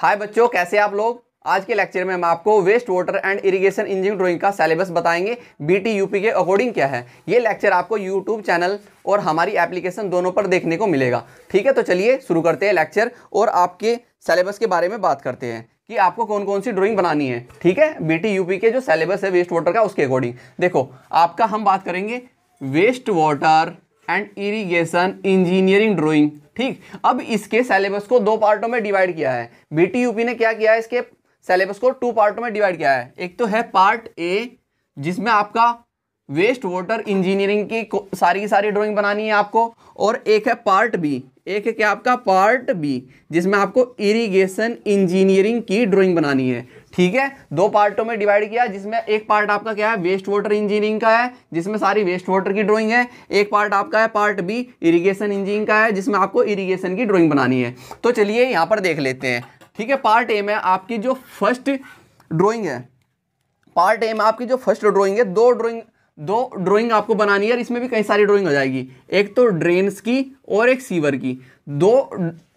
हाय बच्चों, कैसे आप लोग। आज के लेक्चर में हम आपको waste water and irrigation engineering drawing का सिलेबस बताएंगे बीटी यूपी के अकॉर्डिंग क्या है। ये लेक्चर आपको यूट्यूब चैनल और हमारी एप्लीकेशन दोनों पर देखने को मिलेगा। ठीक है, तो चलिए शुरू करते हैं लेक्चर और आपके सिलेबस के बारे में बात करते हैं कि आपको कौन कौन सी ड्राइंग बनानी है। ठीक है, बीटी यूपी के जो सिलेबस है वेस्ट वाटर का उसके अकॉर्डिंग देखो आपका हम बात करेंगे waste water and irrigation engineering drawing. ठीक, अब इसके सिलेबस को दो पार्टों में डिवाइड किया है। बीटी यूपी ने क्या किया है, इसके सिलेबस को टू पार्टों में डिवाइड किया है। एक तो है पार्ट ए जिसमें आपका वेस्ट वाटर इंजीनियरिंग की सारी ड्राइंग बनानी है आपको, और एक है पार्ट बी, एक है क्या आपका पार्ट बी जिसमें आपको इरिगेशन इंजीनियरिंग की ड्राइंग बनानी है। ठीक है, दो पार्टों में डिवाइड किया जिसमें एक पार्ट आपका क्या है वेस्ट वाटर इंजीनियरिंग का है जिसमें सारी वेस्ट वाटर की ड्राइंग है, एक पार्ट आपका है पार्ट बी इरिगेशन इंजीनियरिंग का है जिसमें आपको इरिगेशन की ड्राइंग बनानी है। तो चलिए यहाँ पर देख लेते हैं। ठीक है, पार्ट ए में आपकी जो फर्स्ट ड्राइंग है, पार्ट ए में आपकी जो फर्स्ट ड्राइंग है, दो ड्राइंग आपको बनानी है और इसमें भी कई सारी ड्राइंग हो जाएगी। एक तो ड्रेन्स की और एक सीवर की। दो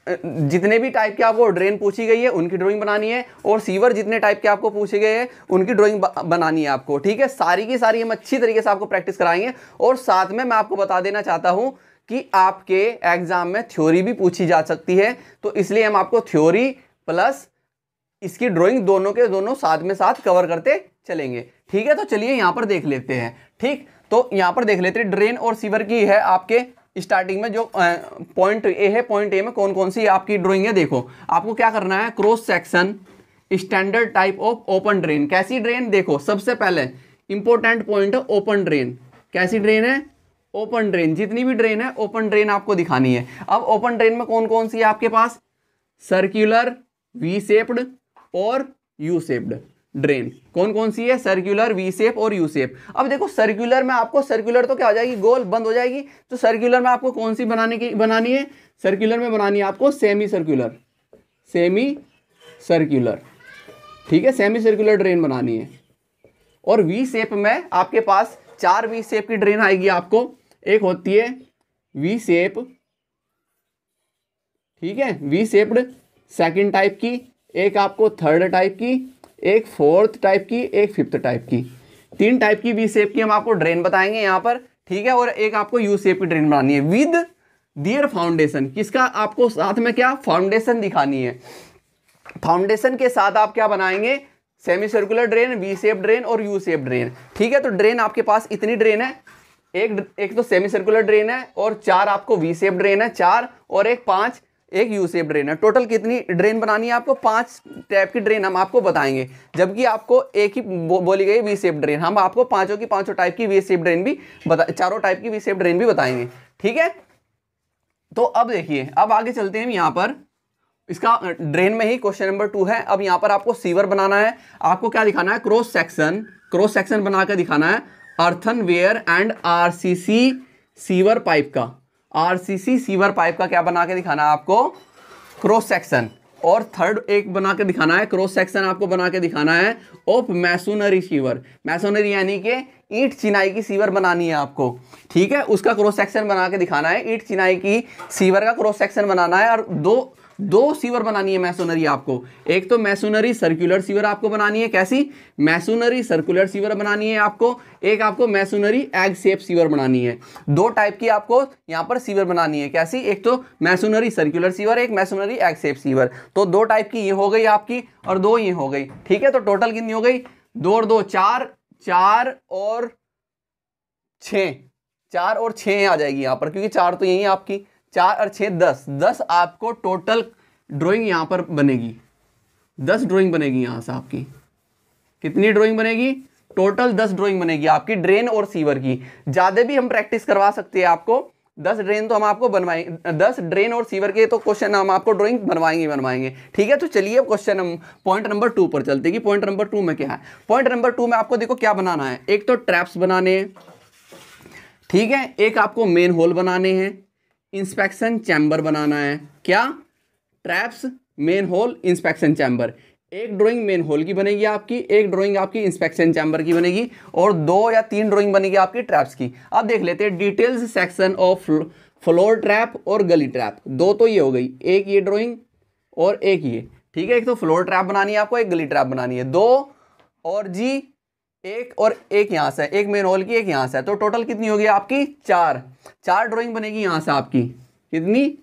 जितने भी टाइप के आपको ड्रेन पूछी गई है उनकी ड्राइंग बनानी है और सीवर जितने टाइप के आपको पूछे गए हैं उनकी ड्राइंग बनानी है आपको। ठीक है, सारी की सारी हम अच्छी तरीके से आपको प्रैक्टिस कराएंगे और साथ में मैं आपको बता देना चाहता हूं कि आपके एग्जाम में थ्योरी भी पूछी जा सकती है, तो इसलिए हम आपको थ्योरी प्लस इसकी ड्राइंग दोनों के दोनों साथ में साथ कवर करते चलेंगे। ठीक है, तो चलिए यहां पर देख लेते हैं। ठीक, तो यहां पर देख लेते हैं ड्रेन और सीवर की है आपके स्टार्टिंग में जो पॉइंट ए है, पॉइंट ए में कौन कौन सी आपकी ड्राइंग है। देखो आपको क्या करना है, cross section standard type of open drain. कैसी ड्रेन, देखो सबसे पहले इंपॉर्टेंट पॉइंट है ओपन ड्रेन। कैसी ड्रेन है, ओपन ड्रेन। जितनी भी ड्रेन है ओपन ड्रेन आपको दिखानी है। अब ओपन ड्रेन में कौन कौन सी है आपके पास, सर्क्यूलर, वी शेप्ड और यू शेप्ड ड्रेन। कौन कौन सी है, सर्कुलर, वी शेप और यू शेप। अब देखो सर्कुलर में आपको, सर्कुलर तो क्या हो जाएगी, गोल बंद हो जाएगी। तो सर्कुलर में आपको कौन सी बनानी है, सर्कुलर में बनानी है आपको सेमी सर्कुलर, सेमी सर्कुलर। ठीक है, सेमी सर्कुलर ड्रेन बनानी है। और वी शेप में आपके पास 4 वी शेप की ड्रेन आएगी आपको। एक होती है वी शेप, ठीक है, वी शेप्ड सेकंड टाइप की, एक आपको थर्ड टाइप की, एक फोर्थ टाइप की, एक फिफ्थ टाइप की। 3 टाइप की वी शेप की हम आपको ड्रेन बताएंगे यहाँ पर। ठीक है, और एक आपको यू शेप की ड्रेन बनानी है विद दियर फाउंडेशन। किसका आपको साथ में क्या, फाउंडेशन दिखानी है। फाउंडेशन के साथ आप क्या बनाएंगे, semi circular drain, V shape drain और यू शेप ड्रेन। ठीक है, तो ड्रेन आपके पास इतनी ड्रेन है, एक तो सेमी सर्कुलर ड्रेन है और 4 आपको वी शेप ड्रेन है, 4 और एक 5 एक यू शेप ड्रेन है। टोटल कितनी ड्रेन बनानी है आपको, 5 टाइप की ड्रेन हम आपको बताएंगे, जबकि आपको एक ही बोली गई वी शेप ड्रेन। हम आपको पांचों की पांचों टाइप की वी शेप ड्रेन भी चारों टाइप की वी शेप ड्रेन भी बताएंगे। ठीक है, तो अब देखिए, अब आगे चलते हैं। यहाँ पर इसका ड्रेन में ही क्वेश्चन नंबर 2 है। अब यहाँ पर आपको सीवर बनाना है। आपको क्या दिखाना है, क्रॉस सेक्शन बना कर दिखाना है अर्थनवेयर एंड आरसीसी सीवर पाइप का। आरसीसी सीवर पाइप का क्या बना के दिखाना है आपको, क्रॉस सेक्शन। और थर्ड एक बना के दिखाना है, क्रॉस सेक्शन आपको बना के दिखाना है ऑफ मैसोनरी सीवर। मैसोनरी यानी कि ईंट चिनाई की सीवर बनानी है आपको। ठीक है, उसका क्रॉस सेक्शन बना के दिखाना है, ईंट चिनाई की सीवर का क्रॉस सेक्शन बनाना है। और दो सीवर बनानी है मैसोनरी आपको। एक तो मैसोनरी सर्कुलर सीवर आपको बनानी है। कैसी, मैसोनरी सर्कुलर सीवर बनानी है आपको। एक आपको मैसोनरी एग शेप सीवर बनानी है। 2 टाइप की आपको यहाँ पर सीवर बनानी है। कैसी, एक तो मैसोनरी सर्कुलर सीवर, एक मैसोनरी एग शेप सीवर। तो 2 टाइप की ये हो गई आपकी और 2 ये हो गई। ठीक है, तो टोटल कितनी हो गई, 2 और 2 4, 4 और 6, 4 और 6 आ जाएगी यहाँ पर, क्योंकि 4 तो यही है आपकी, 4 और 6 10 आपको टोटल ड्राइंग यहां पर बनेगी। 10 ड्राइंग बनेगी यहां से आपकी। कितनी ड्राइंग बनेगी, टोटल 10 ड्राइंग बनेगी आपकी ड्रेन और सीवर की। ज्यादा भी हम प्रैक्टिस करवा सकते हैं आपको। 10 ड्रेन तो हम आपको बनवाएंगे, 10 ड्रेन और सीवर के तो क्वेश्चन हम आपको ड्राइंग बनवाएंगे। ठीक है, तो चलिए क्वेश्चन हम पॉइंट नंबर 2 पर चलते हैं कि पॉइंट नंबर 2 में क्या है। पॉइंट नंबर 2 में आपको देखो क्या बनाना है, एक तो ट्रैप्स बनाने हैं। ठीक है, एक आपको मेन होल बनाने हैं, इंस्पेक्शन चैम्बर बनाना है। क्या, traps, main whole, inspection chamber. एक ड्राइंग मेन होल की बनेगी आपकी, एक ड्राइंग आपकी इंस्पेक्शन चैम्बर की बनेगी और 2 या 3 ड्राइंग बनेगी आपकी ट्रैप्स की। अब देख लेते हैं details section of floor trap और गली ट्रैप। 2 तो ये हो गई, एक ये ड्राइंग और एक ये। ठीक है। एक तो फ्लोर ट्रैप बनानी है आपको, एक गली ट्रैप बनानी है, 2 और जी, एक यहाँ से, एक मेन होल की, एक यहाँ से, तो टोटल कितनी होगी आपकी 4 ड्राइंग बनेगी यहाँ से आपकी। कितनी?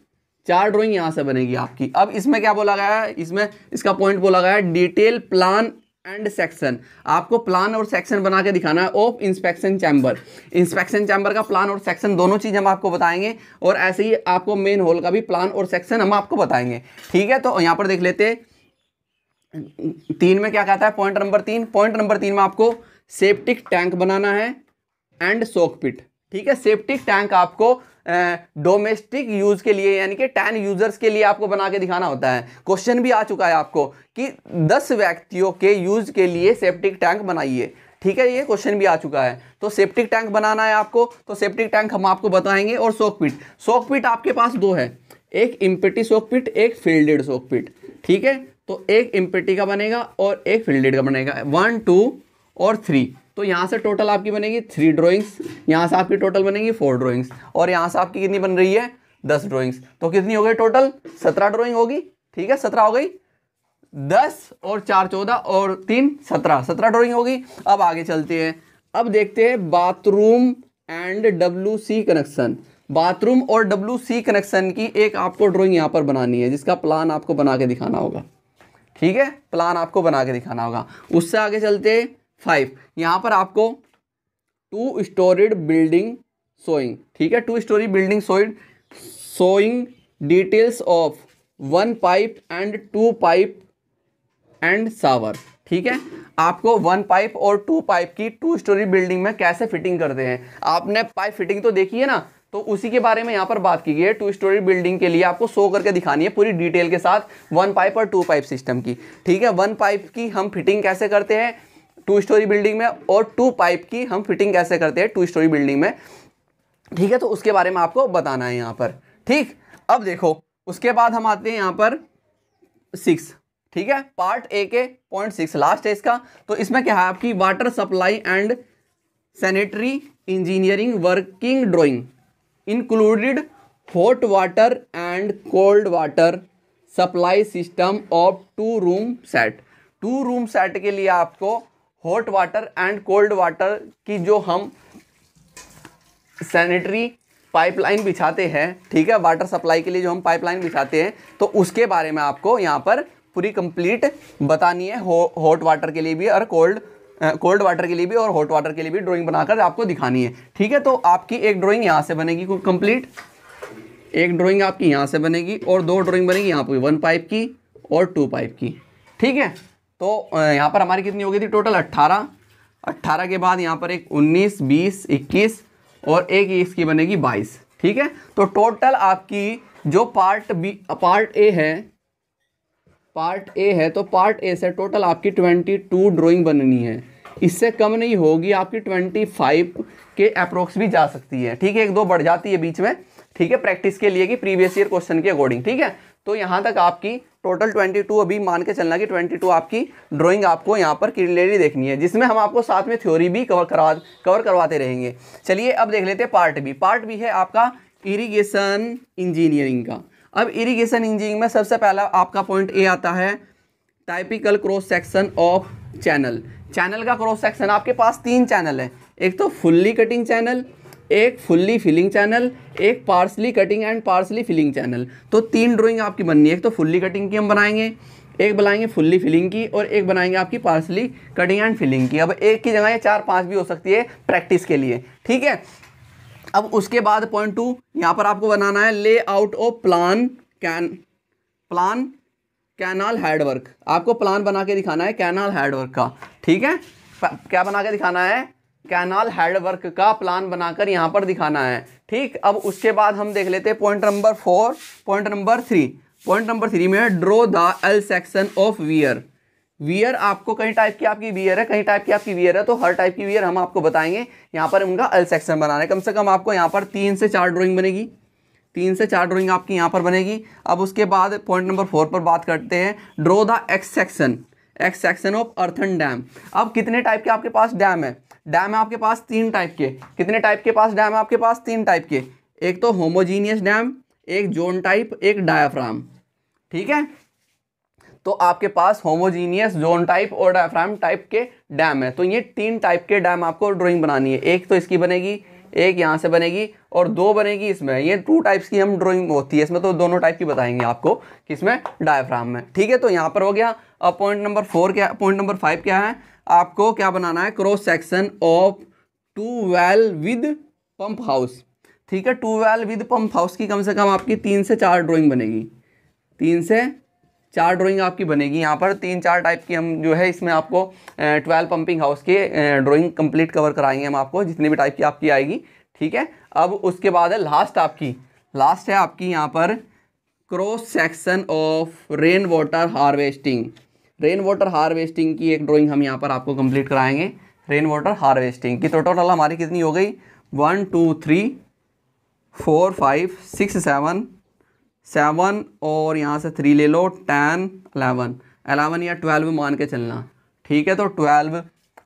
4 ड्राइंग यहाँ से बनेगी आपकी। अब इसमें क्या बोला गया है, इसमें इसका पॉइंट बोला गया है डिटेल प्लान एंड सेक्शन। आपको प्लान और सेक्शन बना के दिखाना है of inspection chamber. Inspection chamber का प्लान और सेक्शन दोनों चीज़ हम आपको बताएंगे, और ऐसे ही आपको मेन होल का भी प्लान और सेक्शन हम आपको बताएंगे। ठीक है, तो यहाँ पर देख लेते 3 में क्या कहता है, पॉइंट नंबर 3। पॉइंट नंबर 3 में आपको सेप्टिक टैंक बनाना है एंड सोक पिट। ठीक है, सेप्टिक टैंक आपको डोमेस्टिक यूज के लिए यानी कि 10 यूजर्स के लिए आपको बना के दिखाना होता है। क्वेश्चन भी आ चुका है आपको कि 10 व्यक्तियों के यूज के लिए सेप्टिक टैंक बनाइए। ठीक है, ये क्वेश्चन भी आ चुका है। तो सेप्टिक टैंक बनाना है आपको, तो सेप्टिक टैंक हम आपको बताएंगे। और सोक पिट आपके पास 2 है, एक इम्पिटी सोक पिट, एक फील्डेड सोक पिट। ठीक है, तो एक इम्पिटी का बनेगा और एक फील्डेड का बनेगा, 1, 2 और 3। तो यहाँ से टोटल आपकी बनेगी 3 ड्राइंग्स, यहाँ से आपकी टोटल बनेगी 4 ड्राइंग्स, और यहाँ से आपकी कितनी बन रही है 10 ड्राइंग्स। तो कितनी हो गई टोटल? 17 ड्राइंग होगी। ठीक है, 17 हो गई, 10 और 4 14 और 3 17 ड्राइंग होगी। अब आगे चलते हैं, अब देखते हैं bathroom and WC connection. Bathroom और WC कनेक्शन की एक आपको ड्राइंग यहाँ पर बनानी है, जिसका प्लान आपको बना के दिखाना होगा। ठीक है, प्लान आपको बना के दिखाना होगा। उससे आगे चलते 5, यहाँ पर आपको 2 स्टोरीड बिल्डिंग शोइंग। ठीक है, 2 story building showing details of 1 pipe and 2 pipe and shower. ठीक है, आपको 1 पाइप और 2 पाइप की 2 स्टोरी बिल्डिंग में कैसे फिटिंग करते हैं। आपने पाइप फिटिंग तो देखी है ना, तो उसी के बारे में यहाँ पर बात की गई है। 2 स्टोरी बिल्डिंग के लिए आपको शो करके दिखानी है पूरी डिटेल के साथ 1 पाइप और 2 पाइप सिस्टम की। ठीक है, 1 पाइप की हम फिटिंग कैसे करते हैं 2 स्टोरी बिल्डिंग में, और 2 पाइप की हम फिटिंग कैसे करते हैं 2 स्टोरी बिल्डिंग में। ठीक है, तो उसके बारे में आपको बताना है यहाँ पर। ठीक, अब देखो उसके बाद हम आते हैं यहाँ पर 6। ठीक है, पार्ट ए के पॉइंट 6 लास्ट है इसका। तो इसमें क्या है आपकी water supply and sanitary engineering working drawing included hot water and cold water supply system of 2 room set. 2 room set के लिए आपको hot water and cold water की जो हम सैनिटरी पाइपलाइन बिछाते हैं, ठीक है, वाटर सप्लाई के लिए जो हम पाइपलाइन बिछाते हैं, तो उसके बारे में आपको यहाँ पर पूरी कंप्लीट बतानी है। हॉट वाटर के लिए भी और कोल्ड वाटर के लिए भी और हॉट वाटर के लिए भी ड्राइंग बनाकर आपको दिखानी है। ठीक है, तो आपकी एक ड्राइंग यहाँ से बनेगी कंप्लीट, एक ड्राइंग आपकी यहाँ से बनेगी और 2 ड्राइंग बनेगी यहाँ पर 1 पाइप की और 2 पाइप की। ठीक है, तो यहाँ पर हमारी कितनी हो गई थी टोटल 18 के बाद यहाँ पर एक 19 20 21 और एक इसकी बनेगी 22। ठीक है, तो टोटल आपकी जो पार्ट ए है, तो पार्ट ए से टोटल आपकी 22 ड्राइंग बननी है। इससे कम नहीं होगी, आपकी 25 के अप्रोक्स भी जा सकती है। ठीक है, 1-2 बढ़ जाती है बीच में। ठीक है, प्रैक्टिस के लिए कि प्रीवियस ईयर क्वेश्चन के अकॉर्डिंग। ठीक है, तो यहाँ तक आपकी टोटल 22 अभी मान के चलना कि 22 आपकी ड्राइंग आपको यहाँ पर क्लियरली देखनी है, जिसमें हम आपको साथ में थ्योरी भी कवर करवाते रहेंगे। चलिए अब देख लेते हैं पार्ट बी। पार्ट बी है आपका इरिगेशन इंजीनियरिंग का। अब इरिगेशन इंजीनियरिंग में सबसे पहला आपका पॉइंट ए आता है typical cross section of channel. Channel का क्रॉस सेक्शन आपके पास 3 चैनल है, एक तो फुल्ली कटिंग चैनल, एक फुल्ली फिलिंग चैनल, एक partly cutting and partly filling channel. तो 3 ड्राइंग आपकी बननी है, एक तो फुल्ली कटिंग की हम बनाएंगे, एक बनाएंगे फुल्ली फिलिंग की, और एक बनाएंगे आपकी पार्सली कटिंग एंड फिलिंग की। अब एक की जगह ये 4-5 भी हो सकती है प्रैक्टिस के लिए। ठीक है, अब उसके बाद पॉइंट 2 यहाँ पर आपको बनाना है layout of plan canal headwork. आपको प्लान बना के दिखाना है कैनाल हेडवर्क का। ठीक है, क्या बना के दिखाना है? कैनाल हेडवर्क का प्लान बनाकर यहाँ पर दिखाना है। ठीक, अब उसके बाद हम देख लेते हैं पॉइंट नंबर 4। पॉइंट नंबर 3 में draw the L section of wear. आपको कई टाइप की आपकी वियर है, कई टाइप की आपकी वियर है, तो हर टाइप की वियर हम आपको बताएंगे। यहाँ पर उनका एल सेक्शन बनाना है। कम से कम आपको यहाँ पर 3 से 4 ड्राइंग बनेगी, 3 से 4 ड्राइंग आपकी यहाँ पर बनेगी। अब उसके बाद पॉइंट नंबर 4 पर बात करते हैं, draw the x section of earthen dam. अब कितने टाइप के आपके पास डैम है? डैम है आपके पास 3 टाइप के। कितने टाइप के पास डैम है आपके पास? 3 टाइप के। एक तो होमोजीनियस डैम, एक जोन टाइप, एक डायाफ्राम। ठीक है, तो आपके पास होमोजीनियस, जोन टाइप और डायफ्राम टाइप के डैम है। तो ये 3 टाइप के डैम आपको ड्राइंग बनानी है। एक तो इसकी बनेगी, एक यहाँ से बनेगी और 2 बनेगी इसमें। ये 2 टाइप्स की हम ड्राइंग होती है इसमें, तो दोनों टाइप की बताएंगे आपको किसमें, डायफ्राम में। ठीक है, तो यहाँ पर हो गया। अब पॉइंट नंबर 5 क्या है, आपको क्या बनाना है, cross section of tubewell with pump house. ठीक है, ट्यूबवेल विद पंप हाउस की कम से कम आपकी 3 से 4 ड्राइंग बनेगी, 3 से 4 ड्राइंग आपकी बनेगी। यहाँ पर 3-4 टाइप की हम जो है इसमें आपको 12 पंपिंग हाउस के ड्राइंग कंप्लीट कवर कराएंगे हम आपको, जितनी भी टाइप की आपकी आएगी। ठीक है, अब उसके बाद है लास्ट है आपकी यहाँ पर cross section of rain water harvesting. Rain water harvesting की एक ड्राइंग हम यहाँ पर आपको कंप्लीट कराएंगे। रेन वाटर हार्वेस्टिंग की तो टोटल हमारी कितनी हो गई, 1 2 3 4 5 6 7 और यहाँ से 3 ले लो, 10 11 या 12 मान के चलना। ठीक है, तो 12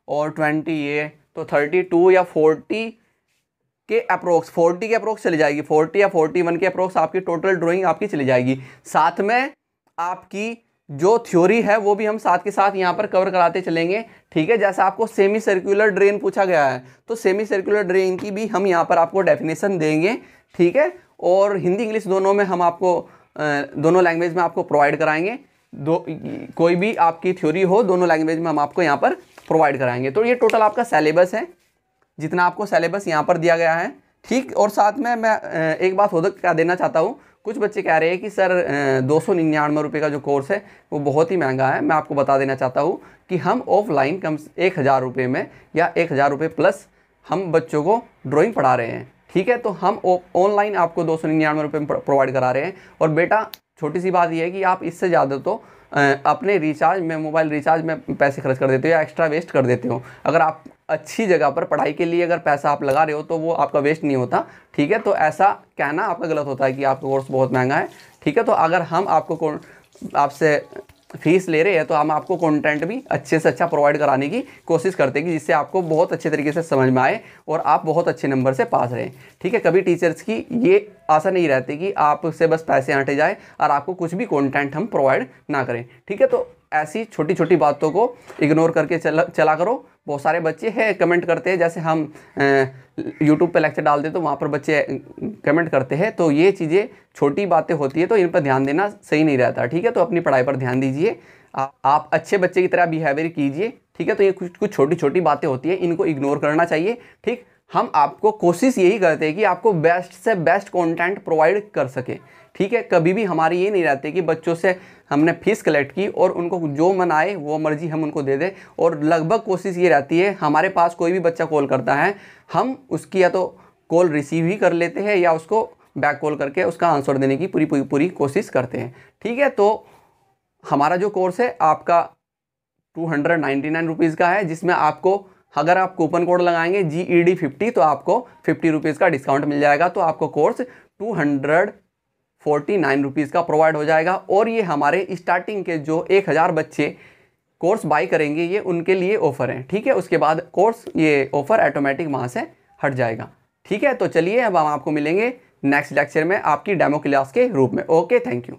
और 20 ये तो 32 या 40 के अप्रोक्स, 40 के अप्रोक्स चली जाएगी, 40 या 41 के अप्रोक्स आपकी टोटल ड्राइंग आपकी चली जाएगी। साथ में आपकी जो थ्योरी है वो भी हम साथ के साथ यहाँ पर कवर कराते चलेंगे। ठीक है, जैसा आपको सेमी सर्कुलर ड्रेन पूछा गया है तो सेमी सर्कुलर ड्रेन की भी हम यहाँ पर आपको डेफिनेशन देंगे। ठीक है, और हिंदी इंग्लिश दोनों में हम आपको दोनों लैंग्वेज में आपको प्रोवाइड कराएंगे। कोई भी आपकी थ्योरी हो दोनों लैंग्वेज में हम आपको यहाँ पर प्रोवाइड कराएंगे। तो ये टोटल आपका सिलेबस है, जितना आपको सिलेबस यहाँ पर दिया गया है। ठीक, और साथ में मैं एक बात और क्या देना चाहता हूँ, कुछ बच्चे कह रहे हैं कि सर 299 रुपये का जो कोर्स है वो बहुत ही महंगा है। मैं आपको बता देना चाहता हूँ कि हम ऑफलाइन कम 1000 रुपये में या 1000 रुपये प्लस हम बच्चों को ड्राइंग पढ़ा रहे हैं। ठीक है, तो हम ऑनलाइन आपको 299 रुपये में प्रोवाइड करा रहे हैं। और बेटा छोटी सी बात यह है कि आप इससे ज़्यादा तो अपने रिचार्ज में, मोबाइल रिचार्ज में पैसे खर्च कर देते हो या एक्स्ट्रा वेस्ट कर देते हो। अगर आप अच्छी जगह पर पढ़ाई के लिए अगर पैसा आप लगा रहे हो तो वो आपका वेस्ट नहीं होता। ठीक है, तो ऐसा कहना आपका गलत होता है कि आपका कोर्स बहुत महंगा है। ठीक है, तो अगर हम आपको आपसे फीस ले रहे हैं तो हम आपको कंटेंट भी अच्छे से अच्छा प्रोवाइड कराने की कोशिश करते हैं कि जिससे आपको बहुत अच्छे तरीके से समझ में आए और आप बहुत अच्छे नंबर से पास रहें। ठीक है, कभी टीचर्स की ये आशा नहीं रहती कि आपसे बस पैसे आंटे जाए और आपको कुछ भी कंटेंट हम प्रोवाइड ना करें। ठीक है, तो ऐसी छोटी छोटी बातों को इग्नोर करके चला करो। बहुत सारे बच्चे हैं कमेंट करते हैं, जैसे हम यूट्यूब पे लेक्चर डालते तो वहाँ पर बच्चे कमेंट करते हैं, तो ये चीज़ें छोटी बातें होती है तो इन पर ध्यान देना सही नहीं रहता। ठीक है, तो अपनी पढ़ाई पर ध्यान दीजिए, आप अच्छे बच्चे की तरह बिहेवियर कीजिए। ठीक है, तो ये कुछ छोटी छोटी बातें होती है, इनको इग्नोर करना चाहिए। ठीक, हम आपको कोशिश यही करते हैं कि आपको बेस्ट से बेस्ट कंटेंट प्रोवाइड कर सके। ठीक है, कभी भी हमारी ये नहीं रहती कि बच्चों से हमने फीस कलेक्ट की और उनको जो मन आए वो मर्जी हम उनको दे दें। और लगभग कोशिश ये रहती है, हमारे पास कोई भी बच्चा कॉल करता है हम उसकी या तो कॉल रिसीव ही कर लेते हैं या उसको बैक कॉल करके उसका आंसर देने की पूरी कोशिश करते हैं। ठीक है, तो हमारा जो कोर्स है आपका 299 रुपीज़ का है, जिसमें आपको अगर आप कूपन कोड लगाएंगे GED50 तो आपको 50 रुपीज़ का डिस्काउंट मिल जाएगा। तो आपको कोर्स 249 रुपीज़ का प्रोवाइड हो जाएगा। और ये हमारे स्टार्टिंग के जो 1000 बच्चे कोर्स बाई करेंगे ये उनके लिए ऑफ़र है। ठीक है, उसके बाद कोर्स ये ऑफ़र ऑटोमेटिक वहाँ से हट जाएगा। ठीक है, तो चलिए अब हम आपको मिलेंगे नेक्स्ट लेक्चर में आपकी डेमो क्लास के रूप में। Okay, thank you.